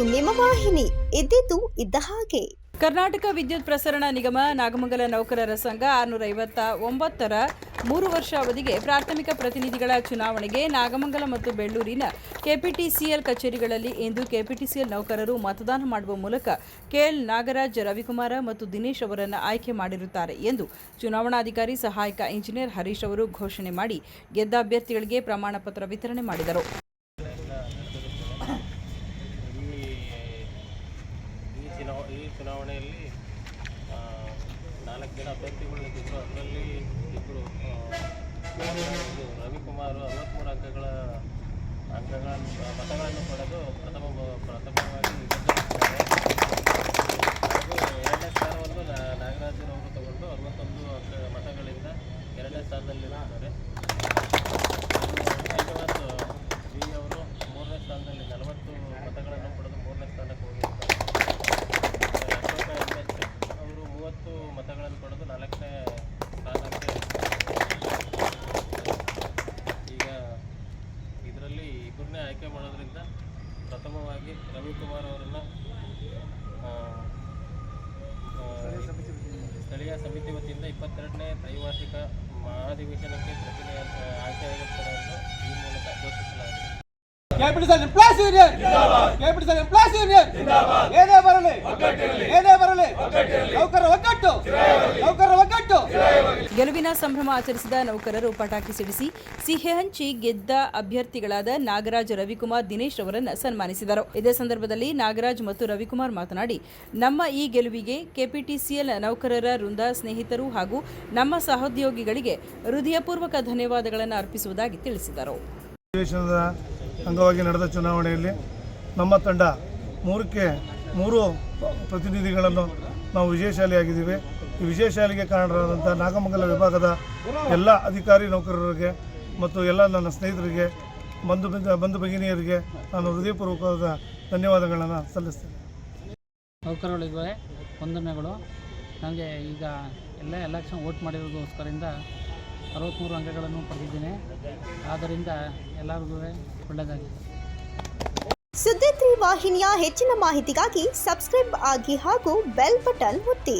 ನಿಮ್ಮ ವಾಹಿನಿ, ಇದ್ದಿದ್ದು ಇದ್ದ ಹಾಗೆ. ಕರ್ನಾಟಕ ವಿದ್ಯುತ್ ಪ್ರಸರಣ ನಿಗಮ ನಾಗಮಂಗಲ ನೌಕರರ ಸಂಘ 659ರ 3 ವರ್ಷ ಅವಧಿಗೆ ಪ್ರಾಥಮಿಕ ಪ್ರತಿನಿಧಿಗಳ ಚುನಾವಣೆಗೆ ನಾಗಮಂಗಲ ಮತ್ತು ಬೆಳ್ಳೂರಿನ ಕೆಪಿಟಿಸಿಎಲ್ ಕಚೇರಿಗಳಲ್ಲಿ ಇಂದು ಕೆಪಿಟಿಸಿಎಲ್ ನೌಕರರು ಮತದಾನ ಮಾಡುವ ಮೂಲಕ ಕೆಎಲ್ ನಾಗರಾಜ್, ರವಿಕುಮಾರ ಮತ್ತು ದಿನೇಶ್ ಅವರನ್ನು ಆಯ್ಕೆ ಮಾಡಿರುತ್ತಾರೆ ಎಂದು ಚುನಾವಣಾಧಿಕಾರಿ ಸಹಾಯಕ ಇಂಜಿನಿಯರ್ ಹರೀಶ್ ಅವರು ಘೋಷಣೆ ಮಾಡಿ ಗೆದ್ದ ಅಭ್ಯರ್ಥಿಗಳಿಗೆ ಪ್ರಮಾಣ ಪತ್ರ ವಿತರಣೆ ಮಾಡಿದರು. ಈ ಚುನಾವಣೆಯಲ್ಲಿ 4 ಜನ ಅಭ್ಯರ್ಥಿಗಳು ಇದ್ದರು. ಅದರಲ್ಲಿ ಇಬ್ಬರು ರವಿಕುಮಾರ್ 63 ಮತಗಳನ್ನು ಪಡೆದು ಪ್ರಥಮವಾಗಿ ಹಾಗೂ 2ನೇ ಸ್ಥಾನವನ್ನು ನಾಗರಾಜರವರು ತಗೊಂಡು 61 ಮತಗಳಿಂದ 2ನೇ ಸ್ಥಾನದಲ್ಲಿರುತ್ತಾರೆ. ಶ್ರೀನಿವಾಸ್ ಬಿ ಅವರು 3ನೇ ಸ್ಥಾನದಲ್ಲಿ 40 ಮತಗಳನ್ನು ಪಡೆದು 3ನೇ ಸ್ಥಾನಕ್ಕೆ ಹೋಗಿರ್ತಾರೆ. ಅವರು 30 ಮತಗಳನ್ನು ಪಡೆದು 4ನೇ ಸ್ಥಾನಕ್ಕೆ. ಈಗ ಇದರಲ್ಲಿ ಇಬ್ಬರನ್ನೇ ಆಯ್ಕೆ ಮಾಡೋದ್ರಿಂದ ಪ್ರಥಮವಾಗಿ ರವಿಕುಮಾರ್ ಅವರನ್ನು ಸ್ಥಳೀಯ ಸಮಿತಿ ವತಿಯಿಂದ 22ನೇ ತ್ರೈವಾರ್ಷಿಕ ಮಹಾಧಿವೇಶನಕ್ಕೆ ಆಯ್ಕೆಯಾಗುತ್ತಾರೆ ಎಂದು ಈ ಮೂಲಕ ಘೋಷಿಸಲಾಗಿದೆ. Capital employees union capital employees union ಏನೇ ಬರಲಿ ನೌಕರರ ಒಗ್ಗಟ್ಟು. ಗೆಲುವಿನ ಸಂಭ್ರಮ ಆಚರಿಸಿದ ನೌಕರರು ಪಟಾಕಿ ಸಿಡಿಸಿ ಸಿಹಿ ಹಂಚಿ ಗೆದ್ದ ಅಭ್ಯರ್ಥಿಗಳಾದ ನಾಗರಾಜ್, ರವಿಕುಮಾರ್, ದಿನೇಶ್ ಅವರನ್ನು ಸನ್ಮಾನಿಸಿದರು. ಇದೇ ಸಂದರ್ಭದಲ್ಲಿ ನಾಗರಾಜ್ ಮತ್ತು ರವಿಕುಮಾರ್ ಮಾತನಾಡಿ, ನಮ್ಮ ಈ ಗೆಲುವಿಗೆ ಕೆಪಿಟಿಸಿಎಲ್ ನೌಕರರ ವೃಂದ, ಸ್ನೇಹಿತರು ಹಾಗೂ ನಮ್ಮ ಸಹೋದ್ಯೋಗಿಗಳಿಗೆ ಹೃದಯಪೂರ್ವಕ ಧನ್ಯವಾದಗಳನ್ನು ಅರ್ಪಿಸುವುದಾಗಿ ತಿಳಿಸಿದರು. ಅಂಗವಾಗಿ ನಡೆದ ಚುನಾವಣೆಯಲ್ಲಿ ನಮ್ಮ ತಂಡ 3ಕ್ಕೆ 3 ಪ್ರತಿನಿಧಿಗಳನ್ನು ನಾವು ವಿಜಯಶಾಲಿಯಾಗಿದ್ದೀವಿ. ಈ ವಿಜಯಶಾಲಿಗೆ ಕಾರಣರಾದಂಥ ನಾಗಮಂಗಲ ವಿಭಾಗದ ಎಲ್ಲ ಅಧಿಕಾರಿ ನೌಕರರಿಗೆ ಮತ್ತು ಎಲ್ಲ ನನ್ನ ಸ್ನೇಹಿತರಿಗೆ, ಬಂಧು ಭಗಿನಿಯರಿಗೆ ನಾನು ಹೃದಯಪೂರ್ವಕವಾದ ಧನ್ಯವಾದಗಳನ್ನು ಸಲ್ಲಿಸ್ತೇನೆ. ನೌಕರರಿಗೆ ವಂದನೆಗಳು. ನನಗೆ ಈಗ ಎಲ್ಲ ಎಲೆಕ್ಷನ್ ವೋಟ್ ಮಾಡಿರೋದಕ್ಕೋಸ್ಕರದಿಂದ 63 ಅಂಕಗಳನ್ನು ಪಡೆದಿದ್ದೇನೆ. ಆದ್ದರಿಂದ ಎಲ್ಲರಿಗೂ ಒಳ್ಳೆಯದಾಗಿದೆ. ಸುದ್ದಿ 3 ವಾಹಿನಿಯ ಹೆಚ್ಚಿನ ಮಾಹಿತಿಗಾಗಿ ಸಬ್ಸ್ಕ್ರೈಬ್ ಆಗಿ ಹಾಗೂ ಬೆಲ್ ಬಟನ್ ಒತ್ತಿ.